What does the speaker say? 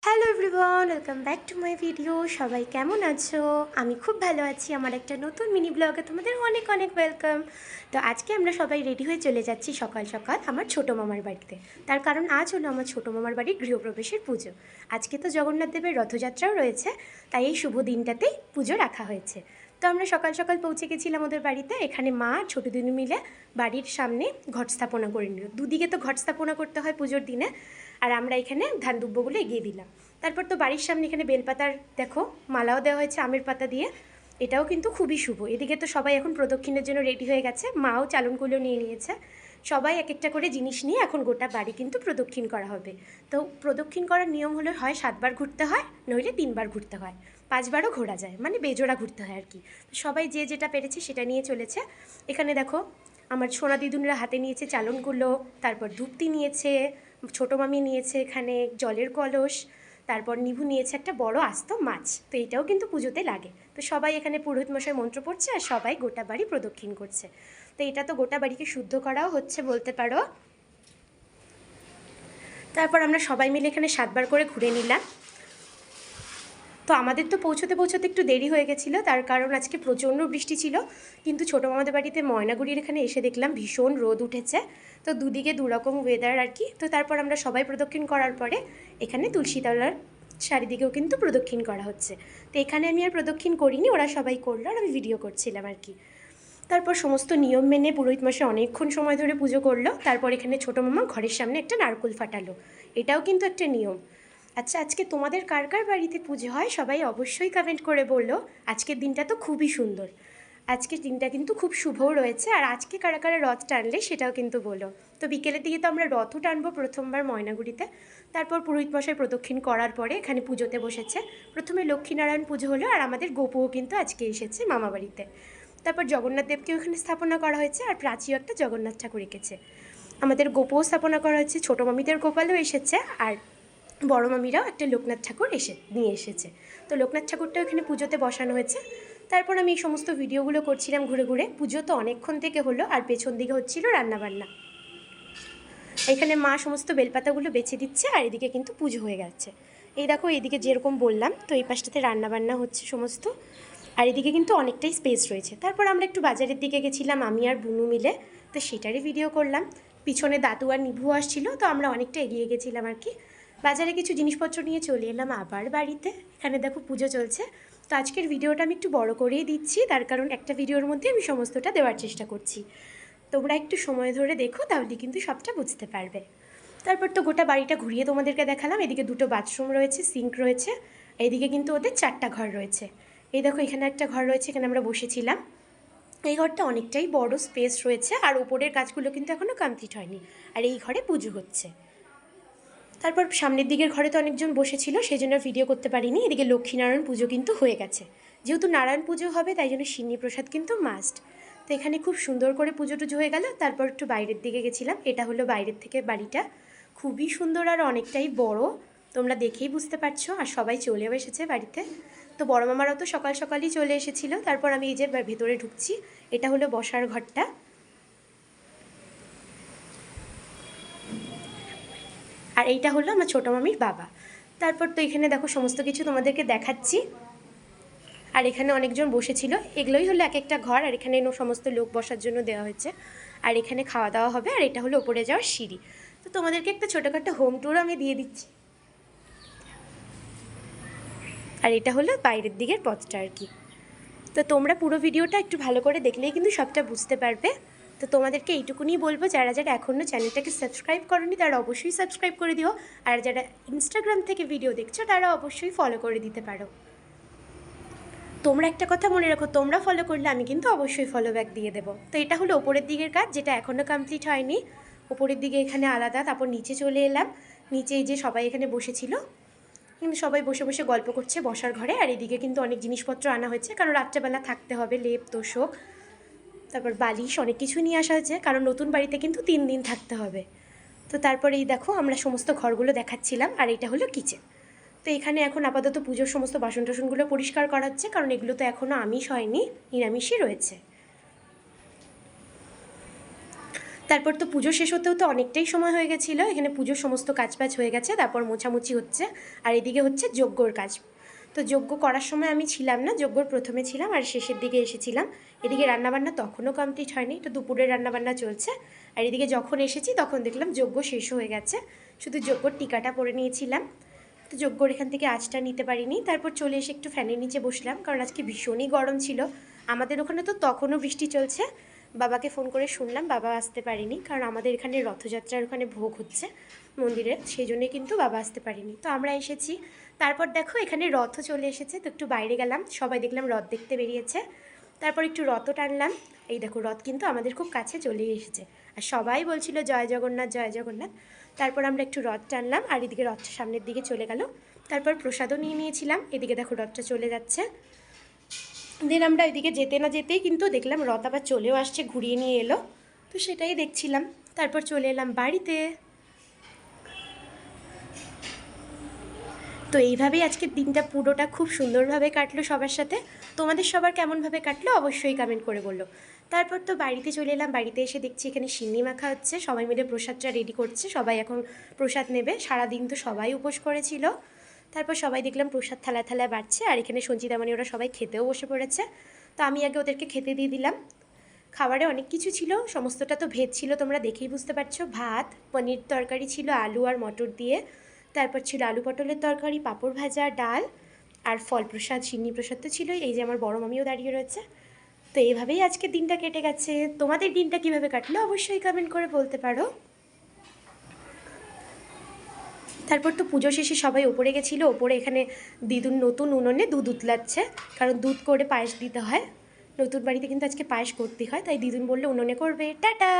Hello everyone, welcome back to my video. সবাই কেমন আছো? আমি খুব ভালো আছি। আমার একটা নতুন মিনি ব্লগে তোমাদের অনেক অনেক ওয়েলকাম। তো আজকে আমরা সবাই রেডি হয়ে চলে যাচ্ছি সকাল সকাল আমার ছোটো মামার বাড়িতে। তার কারণ আজ হলো আমার ছোটো মামার বাড়ির গৃহপ্রবেশের পুজো। আজকে তো জগন্নাথ দেবের রথযাত্রাও রয়েছে, তাই এই শুভ দিনটাতেই পুজো রাখা হয়েছে। তো আমরা সকাল সকাল পৌঁছে গেছিলাম ওদের বাড়িতে। এখানে মা আর ছোটো দিনু মিলে বাড়ির সামনে ঘট স্থাপনা করে নিল। দুদিকে তো ঘট স্থাপনা করতে হয় পুজোর দিনে, আর আমরা এখানে ধান দুব্বগুলো এগিয়ে দিলাম। তারপর তো বাড়ির সামনে এখানে বেলপাতার দেখো মালাও দেওয়া হয়েছে আমের পাতা দিয়ে। এটাও কিন্তু খুবই শুভ। এদিকে তো সবাই এখন প্রদক্ষিণের জন্য রেডি হয়ে গেছে, মাও চালনগুলো নিয়ে নিয়েছে। সবাই এক একটা করে জিনিস নিয়ে এখন গোটা বাড়ি কিন্তু প্রদক্ষিণ করা হবে। তো প্রদক্ষিণ করার নিয়ম হলো হয় 7বার ঘুরতে হয়, নইলে 3বার ঘুরতে হয়, 5বারও ঘোরা যায়, মানে বেজোড়া ঘুরতে হয় আর কি। সবাই যে যেটা পেরেছে সেটা নিয়ে চলেছে। এখানে দেখো আমার সোনা দিদুনরা হাতে নিয়েছে চালনগুলো, তারপর ধূপতি নিয়েছে, ছোটো মামি নিয়েছে এখানে জলের কলস, তারপর নিভু নিয়েছে একটা বড় আস্ত মাছ। তো এটাও কিন্তু পুজোতে লাগে। তো সবাই এখানে পুরোহিত মশাই মন্ত্র পড়ছে আর সবাই গোটা বাড়ি প্রদক্ষিণ করছে। তো এটা তো গোটা বাড়িকে শুদ্ধ করাও হচ্ছে বলতে পারো। তারপর আমরা সবাই মিলে এখানে 7বার করে ঘুরে নিলাম। তো আমাদের তো পৌঁছতে পৌঁছতে একটু দেরি হয়ে গেছিলো, তার কারণ আজকে প্রচণ্ড বৃষ্টি ছিল। কিন্তু ছোটো মামাদের বাড়িতে ময়নাগুড়ির এখানে এসে দেখলাম ভীষণ রোদ উঠেছে। তো দুদিকে দুরকম ওয়েদার আর কি। তো তারপর আমরা সবাই প্রদক্ষিণ করার পরে এখানে তুলসীতলার চারিদিকেও কিন্তু প্রদক্ষিণ করা হচ্ছে। তো এখানে আমি আর প্রদক্ষিণ করিনি, ওরা সবাই করলো আর আমি ভিডিও করছিলাম আর কি। তারপর সমস্ত নিয়ম মেনে পুরোহিত মশাই অনেকক্ষণ সময় ধরে পুজো করলো। তারপর এখানে ছোটো মামা ঘরের সামনে একটা নারকেল ফাটালো। এটাও কিন্তু একটা নিয়ম। আচ্ছা, আজকে তোমাদের কার কার বাড়িতে পুজো হয় সবাই অবশ্যই কমেন্ট করে বললো। আজকের দিনটা তো খুবই সুন্দর, আজকের দিনটা কিন্তু খুব শুভও রয়েছে। আর আজকে কারা কারা রথ টানলে সেটাও কিন্তু বলো। তো বিকেলের দিকে তো আমরা রথও টানবো প্রথমবার ময়নাগুড়িতে। তারপর পুরোহিত মশাই প্রদক্ষিণ করার পরে এখানে পুজোতে বসেছে। প্রথমে লক্ষ্মীনারায়ণ পুজো হলো, আর আমাদের গোপুও কিন্তু আজকে এসেছে মামা বাড়িতে। তারপর জগন্নাথ দেবকেও এখানে স্থাপনা করা হয়েছে, আর প্রাচীও একটা জগন্নাথ ঠাকুর এঁকেছে। আমাদের গোপুও স্থাপনা করা হয়েছে, ছোটো মামিদের গোপালও এসেছে, আর বড় মামিরাও একটা লোকনাথ ঠাকুর নিয়ে এসেছে। তো লোকনাথ ঠাকুরটাও এখানে পুজোতে বসানো হয়েছে। তারপর আমি এই সমস্ত ভিডিওগুলো করছিলাম ঘুরে ঘুরে। পুজো তো অনেকক্ষণ থেকে হলো, আর পেছন দিকে হচ্ছিল রান্নাবান্না। এখানে মা সমস্ত বেলপাতাগুলো বেছে দিচ্ছে, আর এদিকে কিন্তু পুজো হয়ে গেছে। এই দেখো এইদিকে যেরকম বললাম, তো এই পাশটাতে রান্নাবান্না হচ্ছে সমস্ত, আর এদিকে কিন্তু অনেকটাই স্পেস রয়েছে। তারপর আমরা একটু বাজারের দিকে গেছিলাম আমি আর বুনু মিলে, তো সেটারই ভিডিও করলাম। পিছনে দাদু আর নিভু আসছিল, তো আমরা অনেকটা এগিয়ে গেছিলাম আর কি। বাজারে কিছু জিনিসপত্র নিয়ে চলে এলাম আবার বাড়িতে। এখানে দেখো পুজো চলছে। তো আজকের ভিডিওটা আমি একটু বড় করেই দিচ্ছি, তার কারণ একটা ভিডিওর মধ্যে আমি সমস্তটা দেওয়ার চেষ্টা করছি। তোমরা একটু সময় ধরে দেখো, তাহলে কিন্তু সবটা বুঝতে পারবে। তারপর তো গোটা বাড়িটা ঘুরিয়ে তোমাদেরকে দেখালাম। এদিকে দুটো বাথরুম রয়েছে, সিঙ্ক রয়েছে। এইদিকে কিন্তু ওদের 4টা ঘর রয়েছে। এই দেখো এখানে একটা ঘর রয়েছে, এখানে আমরা বসেছিলাম। এই ঘরটা অনেকটাই বড় স্পেস রয়েছে, আর উপরের কাজগুলো কিন্তু এখনও কমপ্লিট হয়নি। আর এই ঘরে পুজো হচ্ছে। তারপর সামনের দিকের ঘরে তো অনেকজন বসেছিল, সেই জন্য ভিডিও করতে পারিনি। এদিকে লক্ষ্মীনারায়ণ পুজো কিন্তু হয়ে গেছে। যেহেতু নারায়ণ পুজো হবে, তাই জন্য সিন্নি প্রসাদ কিন্তু মাস্ট। তো এখানে খুব সুন্দর করে পুজো টুজো হয়ে গেল। তারপর একটু বাইরের দিকে গেছিলাম। এটা হলো বাইরের থেকে বাড়িটা, খুবই সুন্দর আর অনেকটাই বড়। তোমরা দেখেই বুঝতে পারছো। আর সবাই চলেও এসেছে বাড়িতে। তো বড় মামারাও তো সকাল সকালই চলে এসেছিলো। তারপর আমি এই যে ভেতরে ঢুকছি, এটা হলো বসার ঘরটা। আর এইটা হলো আমার ছোটো মামির বাবা। তারপর তো এখানে দেখো সমস্ত কিছু তোমাদেরকে দেখাচ্ছি। আর এখানে অনেকজন বসেছিল। এগুলোই হলো এক একটা ঘর, আর এখানে সমস্ত লোক বসার জন্য দেওয়া হয়েছে। আর এখানে খাওয়া দাওয়া হবে। আর এটা হলো ওপরে যাওয়ার সিঁড়ি। তো তোমাদেরকে একটা ছোটোখাটো হোম ট্যুর আমি দিয়ে দিচ্ছি। আর এটা হলো বাইরের দিকের পথটা আর কি। তো তোমরা পুরো ভিডিওটা একটু ভালো করে দেখলেই কিন্তু সবটা বুঝতে পারবে। তো তোমাদেরকে এইটুকুনি বলবো, যারা যারা এখনও চ্যানেলটাকে সাবস্ক্রাইব করোনি তারা অবশ্যই সাবস্ক্রাইব করে দিও। আর যারা ইনস্টাগ্রাম থেকে ভিডিও দেখছো তারা অবশ্যই ফলো করে দিতে পারো। তোমরা একটা কথা মনে রাখো, তোমরা ফলো করলে আমি কিন্তু অবশ্যই ফলো ব্যাক দিয়ে দেবো। তো এটা হলো ওপরের দিকের কাজ, যেটা এখনও কমপ্লিট হয়নি। ওপরের দিকে এখানে আলাদা। তারপর নিচে চলে এলাম। নিচে এই যে সবাই এখানে বসেছিল, কিন্তু সবাই বসে বসে গল্প করছে বসার ঘরে। আর এদিকে কিন্তু অনেক জিনিসপত্র আনা হয়েছে, কারণ রাত্রেবেলা থাকতে হবে, লেপ তোষক, তারপর বালিশ, অনেক কিছু নিয়ে আসা হয়েছে, কারণ নতুন বাড়িতে কিন্তু 3 দিন থাকতে হবে। তো তারপরে এই দেখো আমরা সমস্ত ঘরগুলো দেখাচ্ছিলাম। আর এটা হলো কিচেন। তো এখানে এখন আপাতত পুজোর সমস্ত বাসন টাসনগুলো পরিষ্কার করা হচ্ছে, কারণ এগুলো তো এখনও আমিষ হয়নি, নিরামিষই রয়েছে। তারপর তো পুজো শেষ হতেও তো অনেকটাই সময় হয়ে গেছিলো। এখানে পুজোর সমস্ত কাজবাজ হয়ে গেছে, তারপর মোছামুছি হচ্ছে, আর এদিকে হচ্ছে যজ্ঞর কাজ। তো যজ্ঞ করার সময় আমি ছিলাম না, যজ্ঞর প্রথমে ছিলাম আর শেষের দিকে এসেছিলাম। এদিকে রান্নাবান্না তখনও কমপ্লিট হয়নি, তো দুপুরের রান্নাবান্না চলছে। আর এদিকে যখন এসেছি তখন দেখলাম যজ্ঞ শেষ হয়ে গেছে, শুধু যজ্ঞর টিকাটা পরে নিয়েছিলাম। তো যজ্ঞর এখান থেকে আঁচটা নিতে পারিনি। তারপর চলে এসে একটু ফ্যানের নিচে বসলাম, কারণ আজকে ভীষণই গরম ছিল। আমাদের ওখানে তো তখনও বৃষ্টি চলছে। বাবাকে ফোন করে শুনলাম, বাবা আসতে পারেনি, কারণ আমাদের এখানে রথযাত্রার ওখানে ভোগ হচ্ছে মন্দিরে, সেই জন্যই কিন্তু বাবা আসতে পারেনি। তো আমরা এসেছি। তারপর দেখো এখানে রথও চলে এসেছে, তো একটু বাইরে গেলাম, সবাই দেখলাম রথ দেখতে বেরিয়েছে। তারপর একটু রথও টানলাম। এই দেখো রথ কিন্তু আমাদের খুব কাছে চলেই এসেছে, আর সবাই বলছিল জয় জগন্নাথ জয় জগন্নাথ। তারপর আমরা একটু রথ টানলাম, আর এদিকে রথটা সামনের দিকে চলে গেল। তারপর প্রসাদও নিয়ে নিয়েছিলাম। এদিকে দেখো রথটা চলে যাচ্ছে। দেন আমরা এদিকে যেতে না যেতেই কিন্তু দেখলাম রথ আবার চলেও আসছে, ঘুরিয়ে নিয়ে এলো। তো সেটাই দেখছিলাম। তারপর চলে এলাম বাড়িতে। তো এইভাবেই আজকের দিনটা পুরোটা খুব সুন্দরভাবে কাটলো সবার সাথে। তোমাদের সবার কেমনভাবে কাটলো অবশ্যই কমেন্ট করে বললো। তারপর তো বাড়িতে চলে এলাম। বাড়িতে এসে দেখছি এখানে সিন্নি মাখা হচ্ছে, সবাই মিলে প্রসাদটা রেডি করছে, সবাই এখন প্রসাদ নেবে। সারাদিন তো সবাই উপোস করেছিল। তারপর সবাই দেখলাম প্রসাদ থালায় থালায় বাড়ছে, আর এখানে সঞ্চিতামণি ওরা সবাই খেতেও বসে পড়েছে। তো আমি আগে ওদেরকে খেতে দিয়ে দিলাম। খাবারে অনেক কিছু ছিল, সমস্তটা তো ভেজ ছিল, তোমরা দেখেই বুঝতে পারছো। ভাত, পনির তরকারি ছিল আলু আর মটর দিয়ে, তারপর ছিল আলু পটলের তরকারি, পাঁপড় ভাজা, ডাল, আর ফল প্রসাদ, সিন্নি প্রসাদ তো ছিলই। এই যে আমার বড় মামিও দাঁড়িয়ে রয়েছে। তো এইভাবেই আজকে দিনটা কেটে গেছে। তোমাদের দিনটা কিভাবে কাটলো অবশ্যই কমেন্ট করে বলতে পারো। তারপর তো পুজো শেষে সবাই ওপরে গেছিলো। ওপরে এখানে দিদুন নতুন উনুনে দুধ উতলাচ্ছে, কারণ দুধ করে পায়েস দিতে হয়। নতুন বাড়িতে কিন্তু আজকে পায়েস করতে হয়, তাই দিদুন বললে উনুনে করবে। টাটা।